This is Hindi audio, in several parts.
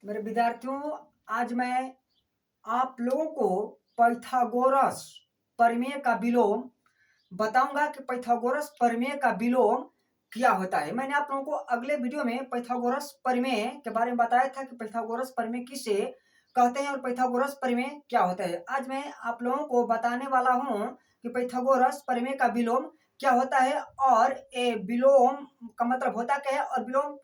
मेरे विद्यार्थियों, आज मैं आप लोगों को पाइथागोरस प्रमेय का विलोम बताऊंगा कि पाइथागोरस प्रमेय का विलोम क्या होता है। मैंने आप लोगों को अगले वीडियो में पाइथागोरस प्रमेय के बारे में बताया था कि पाइथागोरस प्रमेय किसे कहते हैं और पाइथागोरस प्रमेय क्या होता है। आज मैं आप लोगों को बताने वाला हूं कि पाइथागोरस प्रमेय का विलोम क्या होता है और ये विलोम का मतलब होता क्या है और विलोम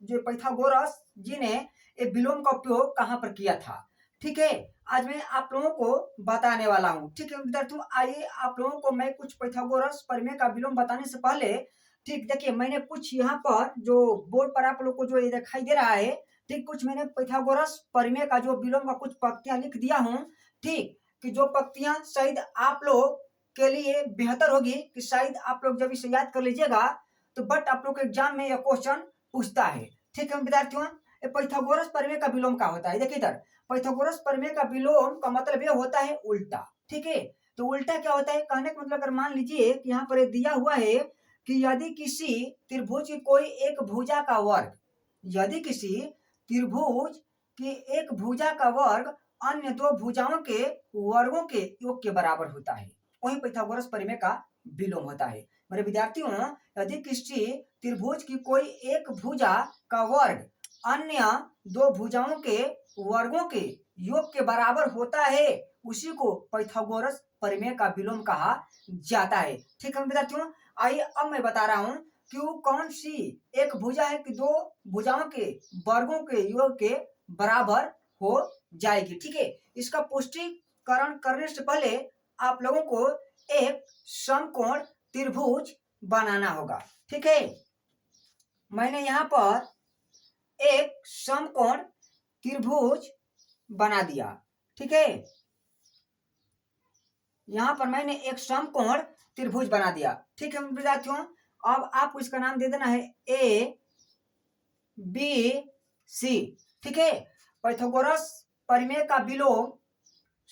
जो पाइथागोरस जी ने ये विलोम का उपयोग कहाँ पर किया था। ठीक है, आज मैं आप लोगों को बताने वाला हूँ। ठीक है विद्यार्थियों, आइए आप लोगों को मैं कुछ पाइथागोरस प्रमेय का विलोम बताने से पहले ठीक देखिए, मैंने कुछ यहाँ पर जो बोर्ड पर आप लोग को जो ये दिखाई दे रहा है, ठीक कुछ मैंने पाइथागोरस प्रमेय का जो विलोम का कुछ पंक्तियां लिख दिया हूँ। ठीक कि जो पंक्तियां शायद आप लोग के लिए बेहतर होगी कि शायद आप लोग जब इसे याद कर लीजिएगा तो बट आप लोग के एग्जाम में यह क्वेश्चन पूछता है। ठीक है विद्यार्थियों, पाइथागोरस प्रमेय का विलोम का होता है। देखिए इधर पाइथागोरस प्रमेय का विलोम का मतलब यह होता है उल्टा। ठीक है, तो उल्टा क्या होता है कहने का मतलब, अगर मान लीजिए कि यहाँ पर दिया हुआ है कि यदि किसी त्रिभुज की कोई एक भुजा का वर्ग, यदि किसी त्रिभुज की एक भुजा का वर्ग अन्य दो भुजाओं के वर्गों के योग के बराबर होता है, वही पाइथागोरस प्रमेय का विलोम होता है। मेरे विद्यार्थियों, यदि किसी त्रिभुज की कोई एक भुजा का वर्ग अन्य दो भुजाओं के वर्गों के योग के बराबर होता है, उसी को पाइथागोरस प्रमेय का विलोम कहा जाता है। ठीक है विद्यार्थियों, आइए अब मैं बता रहा हूं कि वो कौन सी एक भुजा है कि दो भुजाओं के वर्गों के योग के बराबर हो जाएगी। ठीक है, इसका पुष्टिकरण करने से पहले आप लोगों को एक समकोण त्रिभुज बनाना होगा। ठीक है, मैंने यहाँ पर एक समकोण त्रिभुज बना दिया। ठीक है, यहां पर मैंने एक समकोण त्रिभुज बना दिया। ठीक है विद्यार्थियों, अब आपको इसका नाम दे देना है ए बी सी। ठीक है, पाइथागोरस प्रमेय का विलोम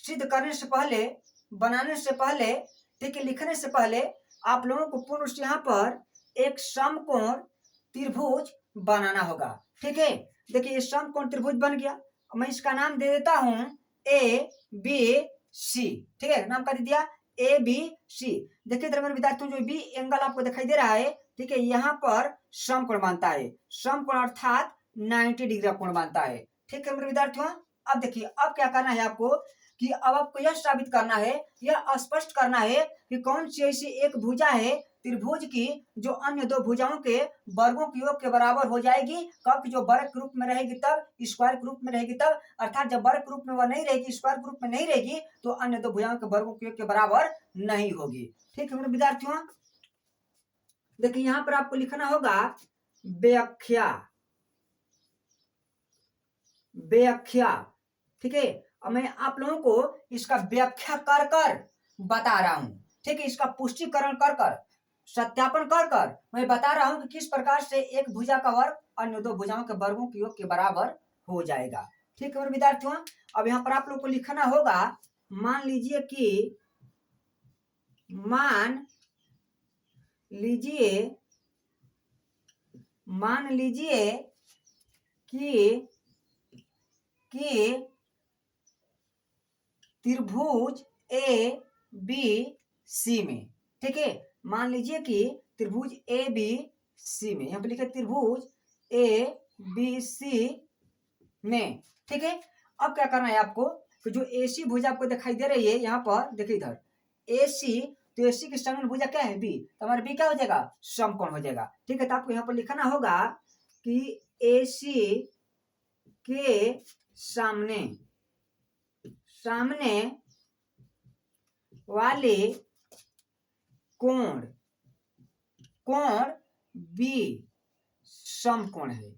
सिद्ध करने से पहले, बनाने से पहले, ठीक है, लिखने से पहले आप लोगों को पुनः यहाँ पर एक समकोण त्रिभुज बनाना होगा। ठीक है, देखिए ये समकोण त्रिभुज बन गया। मैं इसका नाम दे देता हूं ए बी सी। ठीक है, नाम का दे दिया ए बी सी। देखिए इधर मेरे विद्यार्थियों, जो बी एंगल आपको दिखाई दे रहा है, ठीक है, यहाँ पर समकोण बनता है। समकोण अर्थात 90 डिग्री का कोण बनता है। ठीक है मेरे विद्यार्थियों, अब देखिए अब क्या करना है आपको कि अब आपको यह साबित करना है, यह स्पष्ट करना है कि कौन सी ऐसी एक भुजा है त्रिभुज की जो अन्य दो भुजाओं के वर्गों के योग के बराबर हो जाएगी। कब कि जो वर्ग के रूप में रहेगी तब, स्क्वायर के रूप में रहेगी तब, अर्थात जब वर्ग के रूप में वह नहीं रहेगी, स्क्वायर के रूप में नहीं रहेगी, तो अन्य दो भुजाओं के वर्गों के योग के बराबर नहीं होगी। ठीक है मेरे विद्यार्थियों, देखिए यहां पर आपको लिखना होगा व्याख्या, व्याख्या। ठीक है, अब मैं आप लोगों को इसका व्याख्या कर कर बता रहा हूं। ठीक है, इसका पुष्टिकरण कर कर, सत्यापन कर कर मैं बता रहा हूं कि किस प्रकार से एक भुजा का वर्ग अन्य दो भुजाओं के वर्गों के योग के बराबर हो जाएगा। ठीक है मेरे विद्यार्थियों, अब यहाँ पर आप लोग को लिखना होगा, मान लीजिए कि, मान लीजिए, मान लीजिए कि त्रिभुज ए बी सी में, ठीक है, मान लीजिए कि त्रिभुज ए बी सी में, यहां पे लिखे त्रिभुज ए बी सी में। ठीक है, अब क्या करना है आपको कि जो एसी भुजा आपको दिखाई दे रही है यहाँ पर, देखिए इधर एसी, तो एसी की संगन भुजा क्या है बी, तो हमारा बी क्या हो जाएगा समकोण हो जाएगा। ठीक है, तो आपको यहाँ पर लिखना होगा कि एसी के सामने, सामने वाले कोण, कोण बी समकोण है।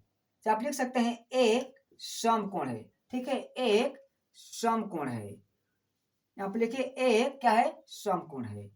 तो आप लिख सकते हैं एक समकोण है। ठीक है, एक समकोण है, यहां पर लिखिए एक क्या है समकोण है।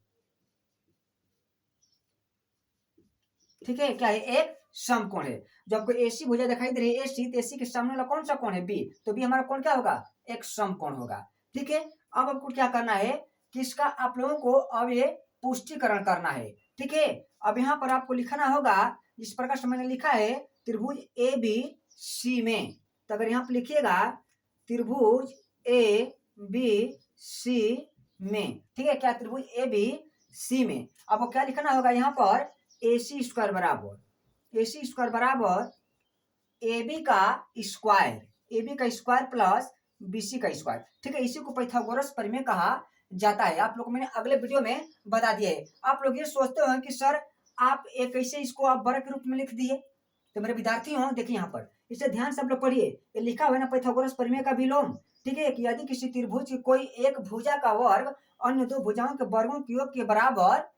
ठीक है, क्या है एक समकोण है। जो आपको एसी भुजा दिखाई दे रही है एसी, तो एसी के सामने वाला कौन सा कोण है बी, तो बी हमारा कोण क्या होगा एक समकोण होगा। ठीक है, अब आपको क्या करना है कि इसका आप लोगों को अब ये पुष्टिकरण करना है। ठीक है, अब यहाँ पर आपको लिखना होगा इस प्रकार से मैंने लिखा है त्रिभुज ए बी सी में, तो अगर यहाँ पे लिखिएगा त्रिभुज ए बी सी में, ठीक है, क्या त्रिभुज ए बी सी में आपको क्या लिखना होगा यहाँ पर, ए सी स्क्वायर बराबर ए बी का स्क्वायर प्लस बी सी का स्क्वायर, ठीक है। इसी को पाइथागोरस प्रमेय कहा जाता है। आप लोग को मैंने अगले वीडियो में बता दिया है। आप लोग ये सोचते हो कि सर आप एक कैसे इसको आप वर्ग के रूप में लिख दिए, तो मेरे विद्यार्थी हो देखिए यहाँ पर इसे ध्यान से आप लोग पढ़िए, ये लिखा हुआ है ना पाइथागोरस प्रमेय का विलोम, ठीक है, कि यदि किसी त्रिभुज की कोई एक भुजा का वर्ग अन्य दो भुजाओं के वर्गों के योग के बराबर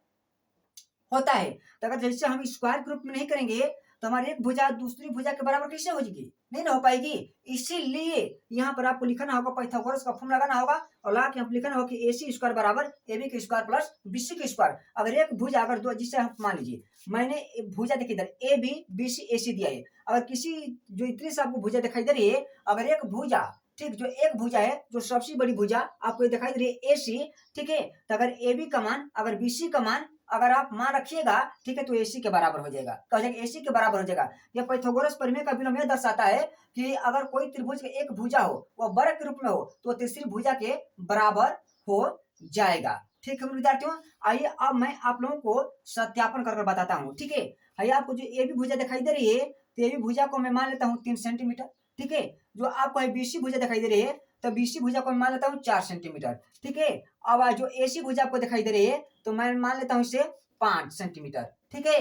होता है, तो अगर जैसे हम स्क्वायर के रूप में नहीं करेंगे तो हमारी एक भुजा दूसरी भुजा के बराबर कैसे हो जाएगी, नहीं ना हो पाएगी। इसीलिए यहाँ पर आपको लिखना होगा पाइथागोरस का फॉर्मूला लगाना होगा और लगा के हम लिखना होगा कि ए सी स्क्वायर बराबर ए बी के स्क्वायर प्लस बी सी के स्क्वायर। अगर एक भुजा अगर दो, जिससे हम मान लीजिए मैंने भुजा देखिए इधर ए बी बी सी ए सी दिया है, अगर किसी जो इतनी से आपको भुजा दिखाई दे रही है, अगर एक भुजा, ठीक, जो एक भुजा है जो सबसे बड़ी भुजा आपको दिखाई दे रही है ए सी, ठीक है, तो अगर ए बी का मान अगर बी सी का मान अगर आप मान रखिएगा, ठीक है, तो एसी के बराबर हो जाएगा, कह जाएगा एसी के बराबर हो जाएगा। यह पाइथागोरस प्रमेय का विलोम यह दर्शाता है कि अगर कोई त्रिभुज के एक भुजा हो वह वर्ग के रूप में हो तो तीसरी भुजा के बराबर हो जाएगा, ठीक है विद्यार्थियों। आइए अब मैं आप लोगों को सत्यापन कर बताता हूँ, ठीक है। आइए आपको जो ए बी भुजा दिखाई दे रही है, तो ए बी भुजा को मैं मान लेता हूँ 3 सेंटीमीटर, ठीक है। जो आपको बीसी भुजा दिखाई दे रही है, तो बीसी भुजा को मैं मान लेता हूँ 4 सेंटीमीटर, ठीक है। अब जो एसी भुजा आपको दिखाई दे रही है, तो मैं मान लेता हूँ इसे 5 सेंटीमीटर, ठीक है।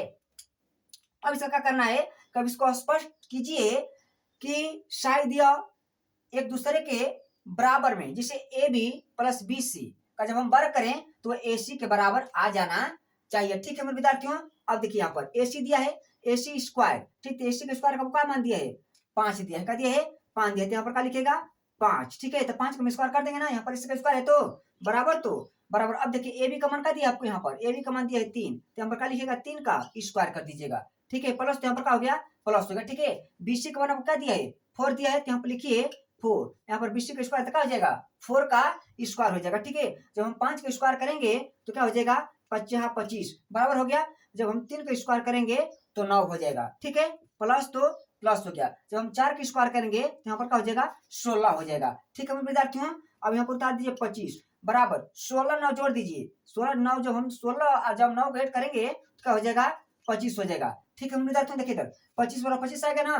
अब इसका क्या करना है, कब इसको स्पष्ट कीजिए कि शायद यह एक दूसरे के बराबर में, जिसे A B plus B C का जब हम वर्ग करें तो ए सी के बराबर आ जाना चाहिए, ठीक है मेरे विद्यार्थियों। अब देखिए यहाँ पर ए सी दिया है, ए सी स्क्वायर, ठीक है, ए सी के स्क्वायर का क्या मान दिया है, 5 दिया है, क्या दिया है 5 दिया है, तो यहाँ पर क्या लिखेगा 5, ठीक है। तो 5 को हम स्क्वायर कर देंगे ना, यहाँ पर इसका स्क्वायर है तो बराबर। अब देखिए ए बी का मान क्या दिया आपको, यहाँ पर ए बी का मान दिया है 3, तो यहाँ पर क्या लिखेगा 3 का स्क्वायर कर दीजिएगा, ठीक है, प्लस, तो यहाँ पर क्या हो गया प्लस हो गया, ठीक है। बी सी का मान आपको क्या दिया है 4 दिया है, तो यहाँ पर लिखिए 4, यहाँ पर बीसी का स्क्वायर क्या हो जाएगा 4 का स्क्वायर हो जाएगा, ठीक है। जब हम 5 का स्क्वायर करेंगे तो क्या हो जाएगा 25 बराबर हो गया। जब हम 3 का स्क्वायर करेंगे तो 9 हो जाएगा, ठीक है, प्लस तो प्लस हो गया। जब हम 4 का स्क्वायर करेंगे तो यहाँ पर क्या हो जाएगा 16 हो जाएगा, ठीक है विद्यार्थियों। अब यहाँ पर उतार दीजिए 25 बराबर 16 9 जोड़ दीजिए, 16 9 जब हम 16 जब 9 ऐड करेंगे तो क्या हो जाएगा 25 हो जाएगा, ठीक है विद्यार्थियों। देखिए इधर 25 बराबर 25 आएगा ना,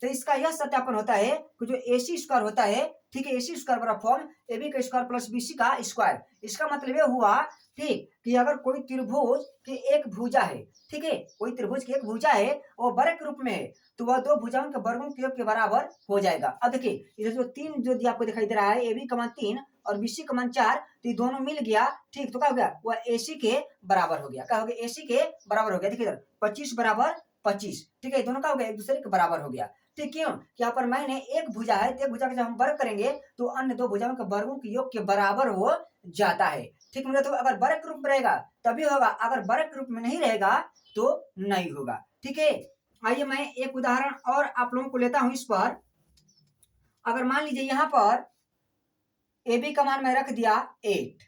तो इसका यह सत्यापन होता है कि जो एसी स्क्वायर होता है, ठीक है, एसी स्क्वायर बराबर फॉर्म ए बी का स्क्वायर प्लस बीसी का स्क्वायर। इसका मतलब यह हुआ, ठीक, कि अगर कोई त्रिभुज की एक भुजा है, ठीक है, कोई त्रिभुज की एक भुजा है वो वर्ग के रूप में है, तो वह दो भुजाओं के वर्गों के योग के बराबर हो जाएगा। अब देखिए इधर जो 3 जो आपको दिखाई दे रहा है, ए बी का मान 3 और बीसी का मान 4, तो ये दोनों मिल गया, ठीक, तो क्या हो गया वह एसी के बराबर हो गया, क्या हो गया एसी के बराबर हो गया। देखिए इधर 25 बराबर 25, ठीक है, दोनों का हो गया एक दूसरे के बराबर हो गया, ठीक, क्यों कि यहाँ पर मैंने एक भुजा है, तो एक भुजा का जब हम वर्ग करेंगे तो अन्य दो भुजाओं के वर्गों के योग के बराबर हो जाता है, ठीक है। तो अगर वर्ग के रूप में रहेगा तभी होगा, अगर वर्ग के रूप में नहीं रहेगा तो नहीं होगा, ठीक है। आइए मैं एक उदाहरण और आप लोगों को लेता हूं इस पर। अगर मान लीजिए यहाँ पर ए बी का मान मैं रख दिया 8,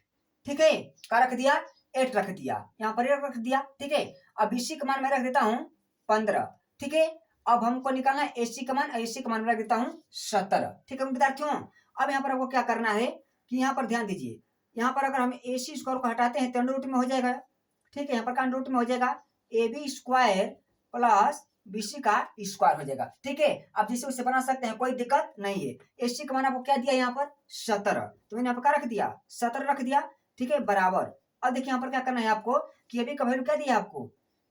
ठीक है, क्या रख दिया 8 रख दिया, यहाँ पर 8 रख दिया, ठीक है। अब बीसी का मान मैं रख देता हूँ 15, ठीक है। अब हमको निकालना है एसी का मान, एसी का मान रख देता हूँ 17, ठीक है विद्यार्थियों। अब यहाँ पर आपको क्या करना है कि यहाँ पर ध्यान दीजिए, यहाँ पर अगर हम एसी स्क्वायर को हटाते हैं तो अंडर रूट में हो जाएगा, ठीक है, यहाँ पर का अंडर रूट में हो जाएगा A B square plus BC का स्क्वायर हो जाएगा, ठीक है। अब जिसे उससे बना सकते हैं, कोई दिक्कत नहीं है। एसी का मान आपको क्या दिया यहाँ पर 17, तो मैंने यहाँ पर क्या रख दिया 17 रख दिया, ठीक है, बराबर। अब देखिए यहाँ पर क्या करना है आपको कि अभी का वैल्यू क्या दिया आपको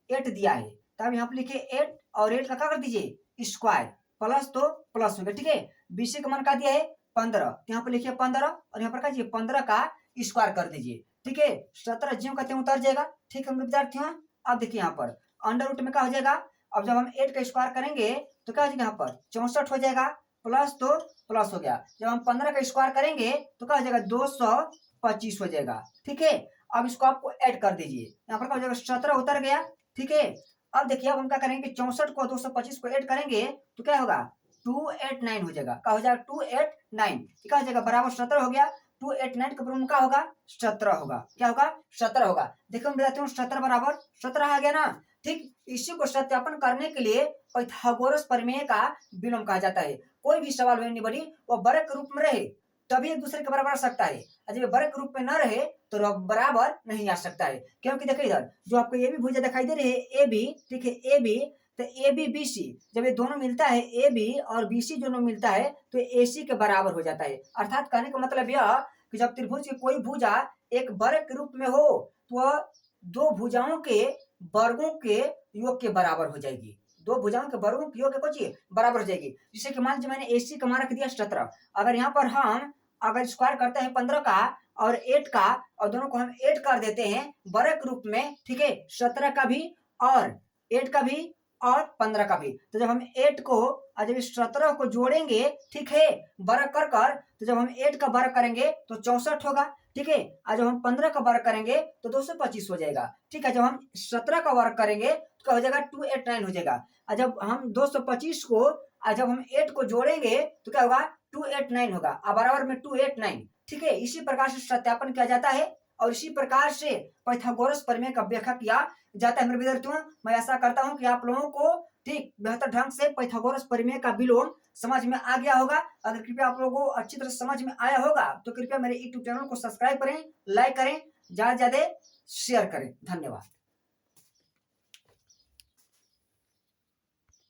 8 दिया है, तो अब यहाँ पर लिखिए 8 और 8 का क्या कर दीजिए स्क्वायर, प्लस तो प्लस हो गया, ठीक है। बीसी का मान क्या दिया है 15, तो यहाँ पर लिखिए 15 और यहाँ पर क्या 15 का स्क्वायर कर दीजिए, ठीक है। 17 ज्यों कहते हैं उतर जाएगा, ठीक है विद्यार्थियों। अब देखिए यहाँ पर अंडर रूट में क्या हो जाएगा, अब जब हम 8 का स्क्वायर करेंगे तो क्या हो जाएगा यहाँ पर 64 हो जाएगा, प्लस तो प्लस हो गया। जब हम 15 का स्क्वायर करेंगे तो क्या हो जाएगा 225 हो जाएगा, ठीक है। अब इसको आपको ऐड कर दीजिए, यहाँ पर क्या हो जाएगा 17 उतर गया, ठीक है। अब देखिए अब हम क्या करेंगे 64 को 225 को ऐड करेंगे तो क्या होगा 289 हो जाएगा, क्या हो जाएगा 289, क्या हो जाएगा बराबर 17 हो गया। 289 के बराबर क्या होगा 17 होगा, क्या होगा 17 होगा। देखो विद्यार्थियों 17 बराबर 17 आ गया ना, ठीक इसी को सत्यापन करने के लिए पाइथागोरस प्रमेय का विलोम कहा जाता है। कोई भी सवाल हो बड़ी वो वर्ग के रूप में रहे तभी एक दूसरे के बराबर आ सकता है, और जब वर्ग के रूप में न रहे तो बराबर नहीं आ सकता है। क्योंकि देखिए इधर जो आपको ए बी भुजा दिखाई दे रही है ए बी, ठीक है ए बी, तो ए बी बी सी जब ये दोनों मिलता है ए बी और बी सी दोनों मिलता है तो ए सी के बराबर हो जाता है। अर्थात कहने का मतलब यह कि जब त्रिभुज की कोई भुजा एक वर्ग के रूप में हो तो वह दो भुजाओं के वर्गों के योग के बराबर हो जाएगी। दो भुजाओं के वर्गों के योग के कुछ बराबर हो जाएगी। जैसे कि मान लीजिए मैंने ए सी का मान रख दिया 17, अगर यहाँ पर हम अगर स्क्वायर करते हैं 15 का और 8 का और दोनों को हम 8 कर देते हैं वर्ग रूप में, ठीक है 17 का भी और 8 का भी और 15 का भी, तो जब हम 8 को और जब 17 को जोड़ेंगे, ठीक है वर्ग कर कर, तो जब हम 8 का वर्ग करेंगे तो 64 होगा, ठीक है। और जब हम 15 का वर्ग करेंगे तो 225 हो जाएगा, ठीक है। जब हम 17 का वर्ग करेंगे तो क्या हो जाएगा 289 हो जाएगा। और जब हम 225 को और जब हम 8 को जोड़ेंगे तो क्या होगा 289 होगा, और बराबर में 289, ठीक है। इसी प्रकार से सत्यापन किया जाता है और इसी प्रकार से पाइथागोरस प्रमेय का व्याख्या किया जाता है। मेरे विद्यार्थियों, मैं ऐसा करता हूं कि आप लोगों को ठीक बेहतर ढंग से पाइथागोरस प्रमेय का विलोम समझ में आ गया होगा। अगर कृपया आप लोगों को अच्छी तरह समझ में आया होगा तो कृपया मेरे यूट्यूब चैनल को सब्सक्राइब करें, लाइक करें, ज्यादा से ज्यादा शेयर करें। धन्यवाद।